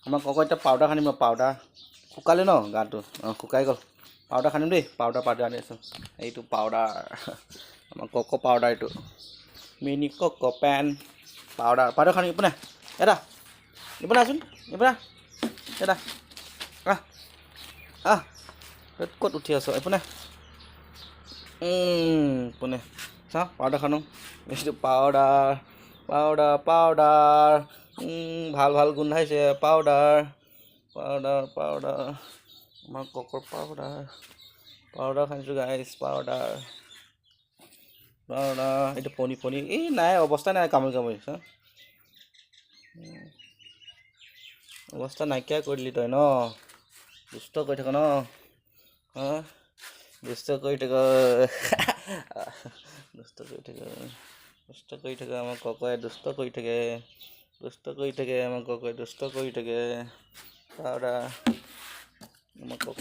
আমাৰ কক এতিয়া powder খানিম powder শুকালে ন গাটো শুকাই গ'ল পাউডাৰ খানিম দেই পাউডাৰ আনি আছোঁ এইটো পাউডাৰ আমাৰ কক পাউডাৰ এইটো মিনি কক পেন পাউডাৰ খানিম ইপনে এটা ইপনে আছোন ইপনে এটা ক'ত উঠি আছ ইপনে ইপনে চাওঁ পাউডাৰ খানো এইটো পাউডাৰ ভাল গোন্ধাইছে পাউডাৰ আমাৰ ককৰ পাউডাৰ খানিছোঁ গাইছ পাউডাৰ এইটো পনি এই নাই অৱস্থা নাই কামুৰি চা অৱস্থা নাইকিয়া কৰি দিলি তই ন দুষ্ট কৰি থাক ন দুষ্ট কৰি থাক আমাৰ ককাই দুষ্ট কৰি থাকে আমাৰ ককাই দুষ্ট কৰি থাকে পাউডাৰ আমাৰ কক